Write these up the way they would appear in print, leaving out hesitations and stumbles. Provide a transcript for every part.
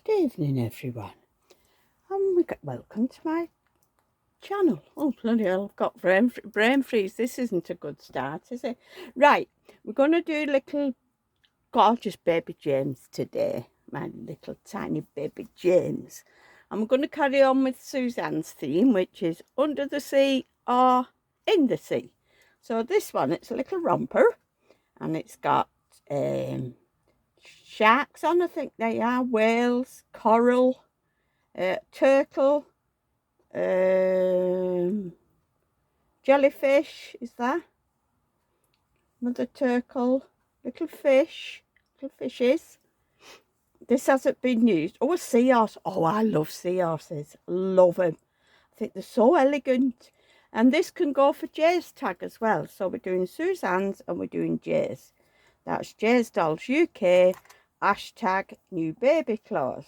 Good evening, everyone, and welcome to my channel. Oh, bloody hell, I've got brain freeze. This isn't a good start, is it? Right, we're going to do little gorgeous baby James today. My little tiny baby James. And we're going to carry on with Suzanne's theme, which is under the sea or in the sea. So this one, it's a little romper, and it's got sharks on, I think they are, whales, coral, turtle, jellyfish, is that? Another turtle, little fish, little fishes. This hasn't been used. Oh, a seahorse. Oh, I love seahorses. Love them. I think they're so elegant. And this can go for Jay's tag as well. So we're doing Suzanne's and we're doing Jay's. That's Jay's Dolls UK, hashtag new baby clothes.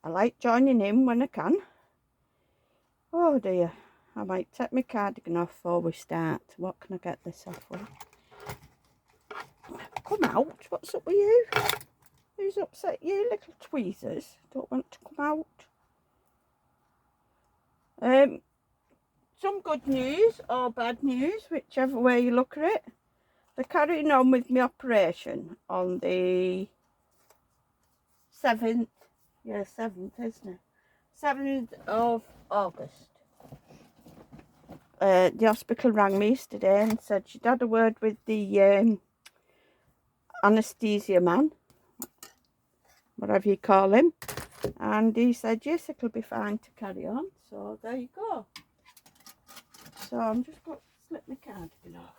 I like joining in when I can. Oh dear, I might take my cardigan off before we start. What can I get this off with? Come out, what's up with you? Who's upset you, little tweezers? Don't want to come out. Some good news or bad news, whichever way you look at it. They're carrying on with my operation on the 7th. Yeah, 7th, isn't it? 7th of August. The hospital rang me yesterday and said she'd had a word with the anaesthesia man, whatever you call him, and he said yes, it'll be fine to carry on. So there you go. So I'm just going to slip my cardigan off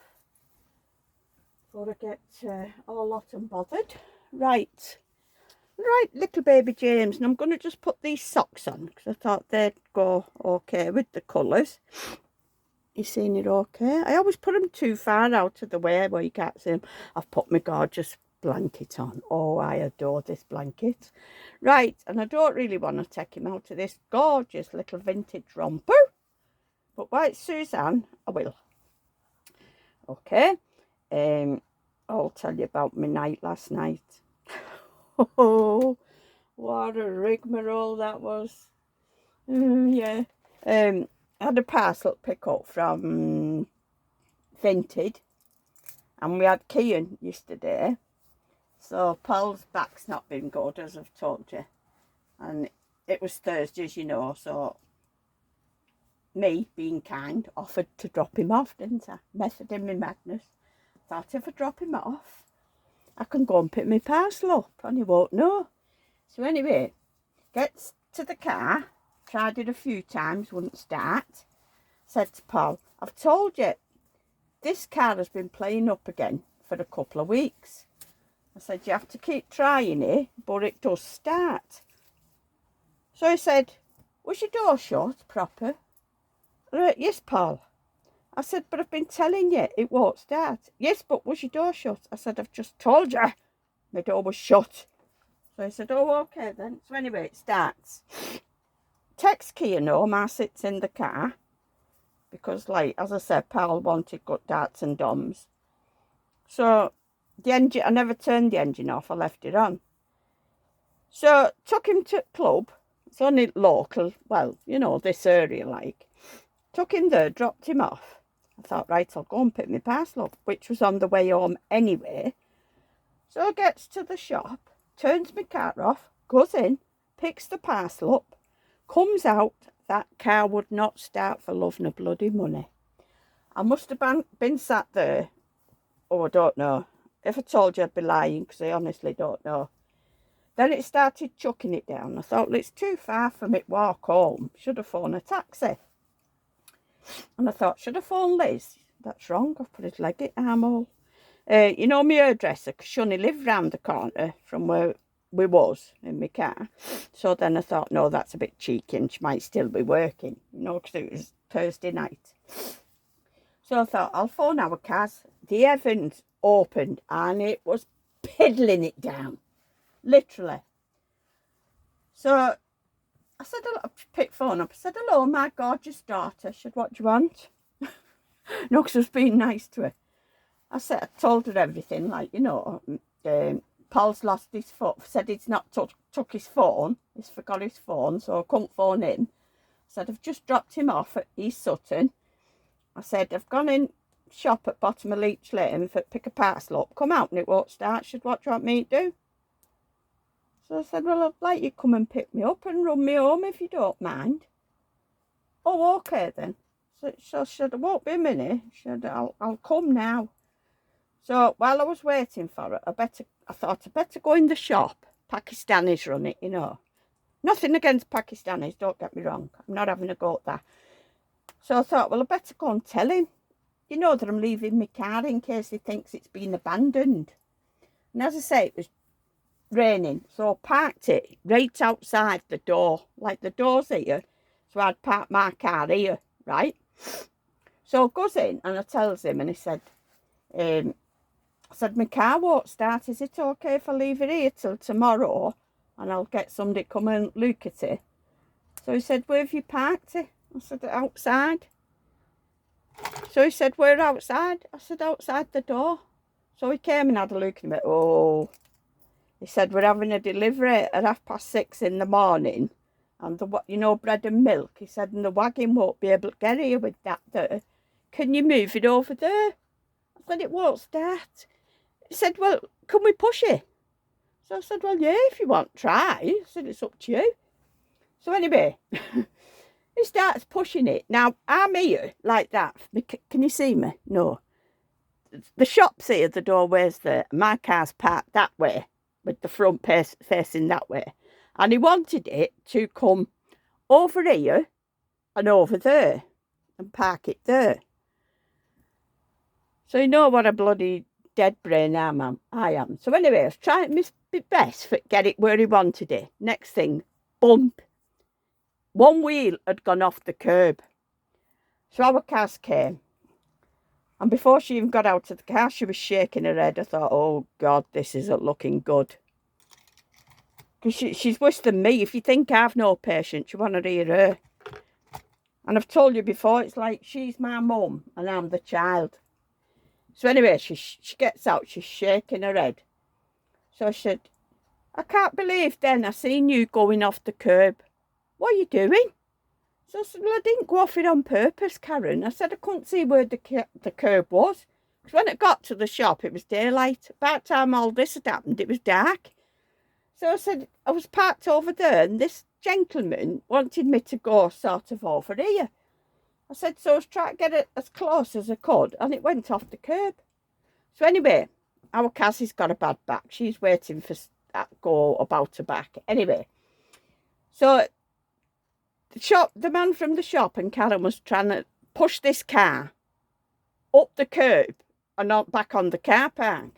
before I get all hot and bothered. Right, little baby James, and I'm going to just put these socks on because I thought they'd go okay with the colours. You seen it okay? I always put them too far out of the way where you can't see them. I've put my gorgeous blanket on. Oh, I adore this blanket. Right, and I don't really want to take him out of this gorgeous little vintage romper. But why it's Suzanne, I will. Okay. I'll tell you about my night last night. Oh, what a rigmarole that was. Yeah. I had a parcel pick up from Vinted, and we had Kian yesterday. So Paul's back's not been good, as I've told you, and it was Thursday, as you know. So me, being kind, offered to drop him off, didn't I? Method in my madness. Thought if I drop him off, I can go and pick my parcel up, and he won't know. So anyway, gets to the car. Tried it a few times, wouldn't start. Said to Paul, I've told you, this car has been playing up again for a couple of weeks. I said, you have to keep trying it, but it does start. So he said, was your door shut proper? Yes, Paul. I said, but I've been telling you it won't start. Yes, but was your door shut? I said, I've just told you my door was shut. So he said, oh, okay then. So anyway, it starts. Text Kian home, I sits in the car because, like, as I said, Paul wanted good darts and doms. So the engine, I never turned the engine off, I left it on. So took him to club. It's only local, well, you know, this area, like. Took him there, dropped him off. I thought, right, I'll go and pick my parcel up, which was on the way home anyway. So gets to the shop, turns my car off, goes in, picks the parcel up. Comes out, that car would not start for love nor bloody money. I must have been sat there. Oh, I don't know. If I told you, I'd be lying, because I honestly don't know. Then it started chucking it down. I thought, well, it's too far for me to walk home. Should have phoned a taxi. And I thought, should I phone Liz? That's wrong. I've put his leg arm all. You know, my hairdresser, because she only lived round the corner from where we was in my car. So then I thought, no, that's a bit cheeky and she might still be working, you know, because it was Thursday night. So I thought, I'll phone our cars. The heavens opened and it was piddling it down, literally. So I said, I picked phone up. I said, hello, my gorgeous daughter. She said, what do you want? No, because I was being nice to her. I said, I told her everything, like, you know, Paul's lost his phone, said he's not took his phone, he's forgot his phone, so I couldn't phone him. I said, I've just dropped him off at East Sutton. I said, I've gone in shop at bottom of Leech Lane for pick a parcel up, come out and it won't start. She said, what do you want me to do? So I said, well, I'd like you to come and pick me up and run me home if you don't mind. Oh, okay then. So she said, I won't be a minute. She said, I'll come now. So while I was waiting for it, I thought I'd better go in the shop. Pakistanis run it, you know. Nothing against Pakistanis, don't get me wrong. I'm not having a go at that. So I thought, well, I better go and tell him, you know, that I'm leaving my car in case he thinks it's been abandoned. And as I say, it was raining, so I parked it right outside the door, like the door's here. So I'd parked my car here, right? So I goes in and I tells him, and he said, I said, my car won't start. Is it okay if I leave it here till tomorrow and I'll get somebody to come and look at it? So he said, where have you parked it? I said, outside. So he said, where outside? I said, outside the door. So he came and had a look and he went, oh. He said, we're having a delivery at 6:30 in the morning. And, you know, bread and milk. He said, and the wagon won't be able to get here with that there. Can you move it over there? I said, it won't start. He said, well, can we push it? So I said, well, yeah, if you want, try. I said, it's up to you. So anyway, he starts pushing it. Now, I'm here like that. Can you see me? No. The shop's here, the doorway's there. My car's parked that way, with the front facing that way. And he wanted it to come over here and over there and park it there. So you know what a bloody dead brain I am. So anyway, I was trying my best to get it where he wanted it. Next thing, bump. One wheel had gone off the curb. So our car came. And before she even got out of the car, she was shaking her head. I thought, oh, God, this isn't looking good. Because she's worse than me. If you think I've no patience, you want to hear her. And I've told you before, it's like she's my mum and I'm the child. So anyway, she gets out, she's shaking her head. So I said, I can't believe then I seen you going off the curb. What are you doing? So I said, well, I didn't go off it on purpose, Karen. I said I couldn't see where the curb was. Because when it got to the shop, it was daylight. About the time all this had happened, it was dark. So I said, I was parked over there and this gentleman wanted me to go sort of over here. I said, so I was trying to get it as close as I could and it went off the curb. So anyway, our Cassie's got a bad back. She's waiting for that go about her back. Anyway, so the man from the shop and Karen was trying to push this car up the curb and not back on the car park.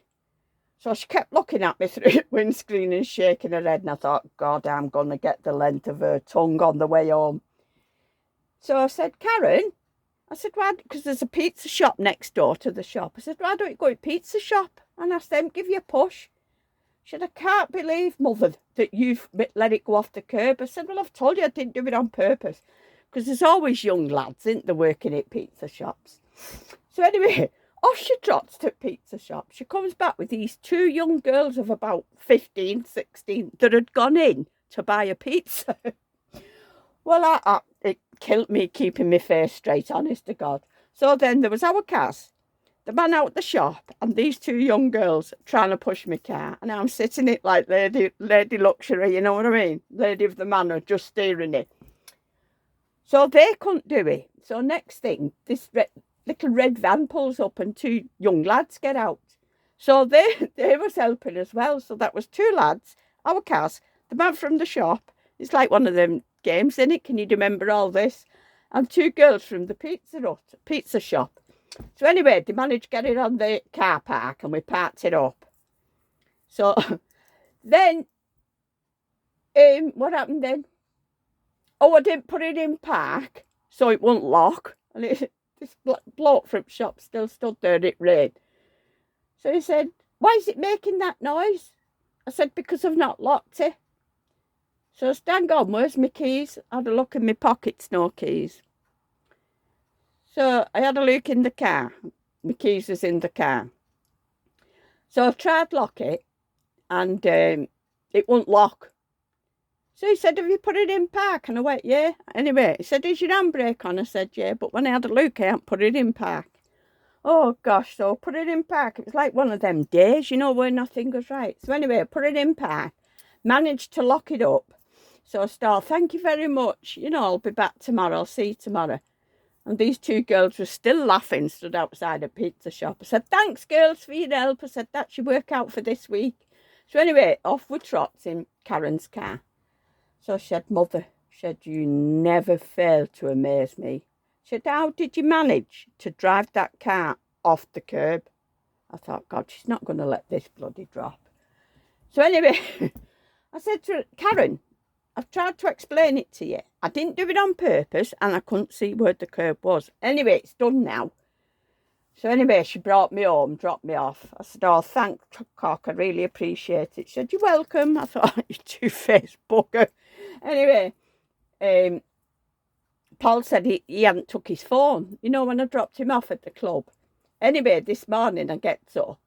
So she kept looking at me through the windscreen and shaking her head. And I thought, God, I'm going to get the length of her tongue on the way home. So I said, Karen, I said, why? Because there's a pizza shop next door to the shop. I said, why don't you go to the pizza shop and ask them give you a push? She said, I can't believe, Mother, that you've let it go off the curb. I said, well, I've told you I didn't do it on purpose. Because there's always young lads, isn't there, working at pizza shops. So anyway, off she trots to pizza shop. She comes back with these two young girls of about 15, 16 that had gone in to buy a pizza. Well, it killed me keeping my face straight, honest to God. So then there was our Cass, the man out the shop, and these two young girls trying to push my car. And I'm sitting it like lady luxury, you know what I mean? Lady of the manor, just steering it. So they couldn't do it. So next thing, this little red van pulls up and two young lads get out. So they was helping as well. So that was two lads, our Cass, the man from the shop. It's like one of them games, isn't it? Can you remember all this? And two girls from the pizza shop. So anyway, they managed to get it on the car park and we parked it up. So then, what happened then? Oh, I didn't put it in park, so it wouldn't lock. And this bloke from the shop still stood there and it rained. So he said, why is it making that noise? I said, because I've not locked it. So stand on, where's my keys? I had a look in my pockets, no keys. So I had a look in the car. My keys was in the car. So I've tried to lock it and it won't lock. So he said, have you put it in park? And I went, yeah. Anyway, he said, is your handbrake on? I said, yeah. But when I had a look, I hadn't put it in park. Oh, gosh, so put it in park. It was like one of them days, you know, where nothing goes right. So anyway, I put it in park, managed to lock it up. So I started, thank you very much. You know, I'll be back tomorrow. I'll see you tomorrow. And these two girls were still laughing, stood outside a pizza shop. I said, thanks, girls, for your help. I said, that's your workout for this week. So anyway, off we trots in Karen's car. So she said, Mother, she said, you never fail to amaze me. She said, how did you manage to drive that car off the curb? I thought, God, she's not going to let this bloody drop. So anyway, I said to her, Karen, I've tried to explain it to you. I didn't do it on purpose and I couldn't see where the curb was. Anyway, it's done now. So anyway, she brought me home, dropped me off. I said, oh, thanks, Cock, I really appreciate it. She said, you're welcome. I thought, you two-faced bugger. Anyway, Paul said he hadn't took his phone, you know, when I dropped him off at the club. Anyway, this morning I gets up.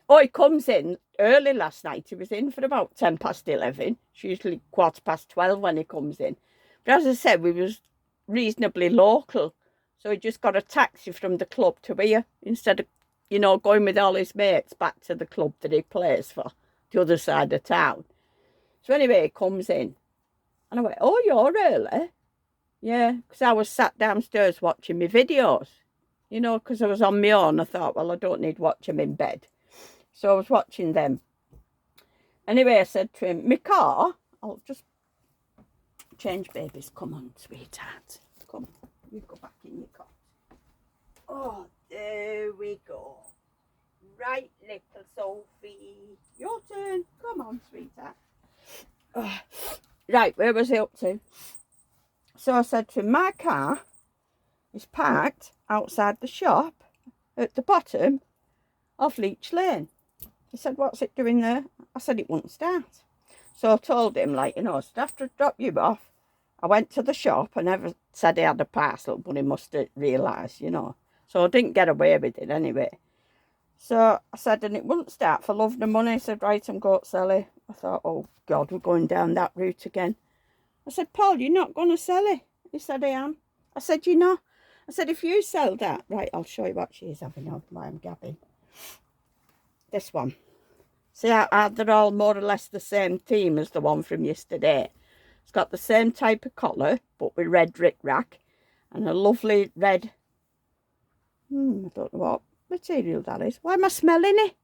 Oh, he comes in early last night. He was in for about 11:10. It's usually 12:15 when he comes in. But as I said, we was reasonably local. So he just got a taxi from the club to here instead of, you know, going with all his mates back to the club that he plays for, the other side of town. So anyway, he comes in. And I went, oh, you're early? Yeah, because I was sat downstairs watching my videos. You know, because I was on my own. I thought, well, I don't need to watch them in bed. So I was watching them. Anyway, I said to him, my car, I'll just change babies. Come on, sweetheart. Come, you go back in your car. Oh, there we go. Right, little Sophie. Your turn. Come on, sweetheart. Oh. Right, where was I up to? So I said to him, my car is parked outside the shop at the bottom of Leech Lane. He said, what's it doing there? I said, it wouldn't start. So I told him, like, you know, so after I dropped you off, I went to the shop. I never said he had a parcel, but he must have realised, you know. So I didn't get away with it anyway. So I said, and it wouldn't start for love nor money. He said, right, I'm going to sell it. I thought, oh, God, we're going down that route again. I said, Paul, you're not going to sell it? He said, I am. I said, you know. I said, if you sell that, right, I'll show you what she's having on while I'm gabbing. This one. See how they're all more or less the same theme as the one from yesterday. It's got the same type of collar, but with red rick-rack and a lovely red, I don't know what material that is. Why am I smelling it?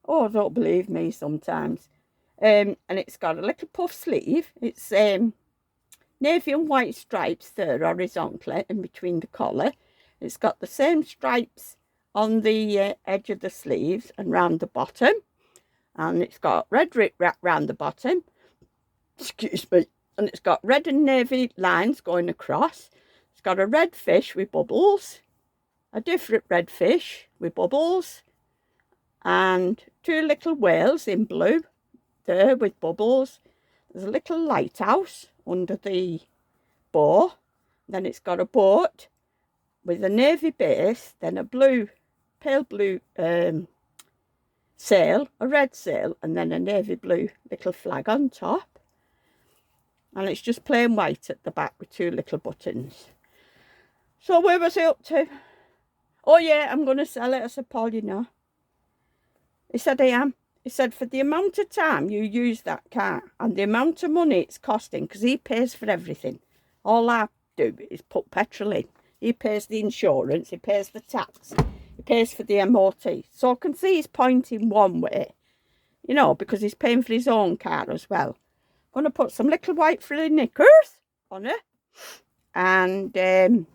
Oh, don't believe me sometimes. And it's got a little puff sleeve. It's navy and white stripes there horizontally in between the collar. It's got the same stripes on the edge of the sleeves and round the bottom. And it's got red rick-rack round the bottom. Excuse me. And it's got red and navy lines going across. It's got a red fish with bubbles. A different red fish with bubbles. And two little whales in blue there with bubbles. There's a little lighthouse under the bow. Then it's got a boat with a navy base, then a blue, pale blue sail, a red sail, and then a navy blue little flag on top. And it's just plain white at the back with two little buttons. So where was I up to? Oh yeah, I'm going to sell it. I said, Paul, you know. He said, I am. He said, for the amount of time you use that car and the amount of money it's costing, because he pays for everything. All I do is put petrol in. He pays the insurance, he pays the tax, he pays for the MOT. So I can see he's pointing one way, you know, because he's paying for his own car as well. I'm going to put some little white frilly knickers on it and some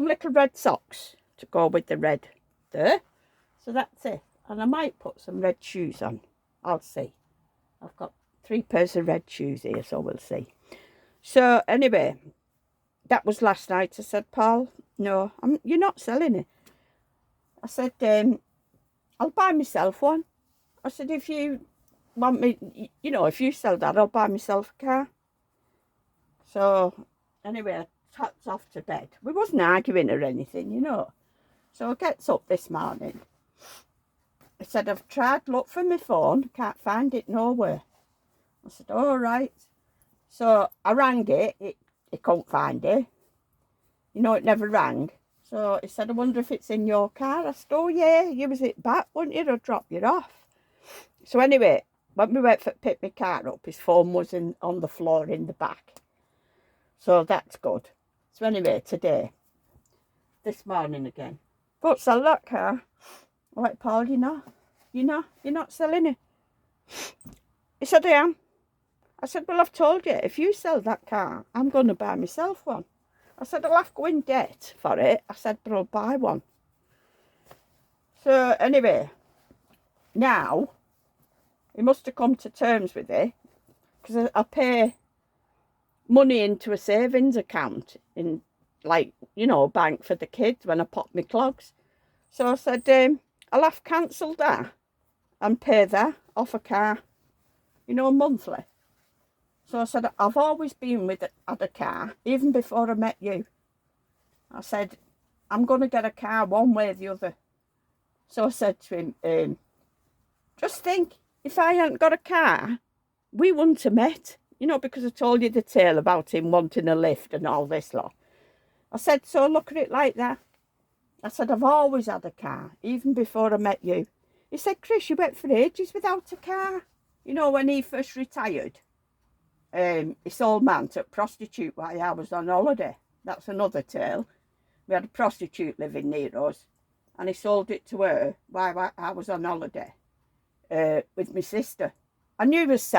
little red socks to go with the red there. So that's it. And I might put some red shoes on. I'll see. I've got 3 pairs of red shoes here, so we'll see. So anyway, that was last night. I said, Paul, no, you're not selling it. I said, I'll buy myself one. I said, if you want me, you know, if you sell that, I'll buy myself a car. So anyway, I tapped off to bed. We wasn't arguing or anything, you know. So I gets up this morning. He said, I've tried to look for my phone, can't find it nowhere. I said, all right. So I rang it, he couldn't find it. You know, it never rang. So he said, I wonder if it's in your car. I said, oh yeah, you was it back, wouldn't you? I'll drop you off. So anyway, when we went to pick my car up, his phone was on the floor in the back. So that's good. So anyway, today, this morning again, but sell that car. I'm like, Paul, you're not selling it. He said, I am. I said, well, I've told you, if you sell that car, I'm going to buy myself one. I said, I'll have to go in debt for it. I said, but I'll buy one. So anyway, now, he must have come to terms with it, because I pay money into a savings account in, like, you know, bank for the kids when I pop my clogs. So I said, I'll have to cancel that and pay that off a car, you know, monthly. So I said, I've always been had a car, even before I met you. I said, I'm going to get a car one way or the other. So I said to him, just think, if I hadn't got a car, we wouldn't have met. You know, because I told you the tale about him wanting a lift and all this lot. I said, so look at it like that. I said, I've always had a car, even before I met you. He said, Chris, you went for ages without a car. You know, when he first retired, this old man took prostitute while I was on holiday. That's another tale. We had a prostitute living near us, and he sold it to her while I was on holiday with my sister. I knew he was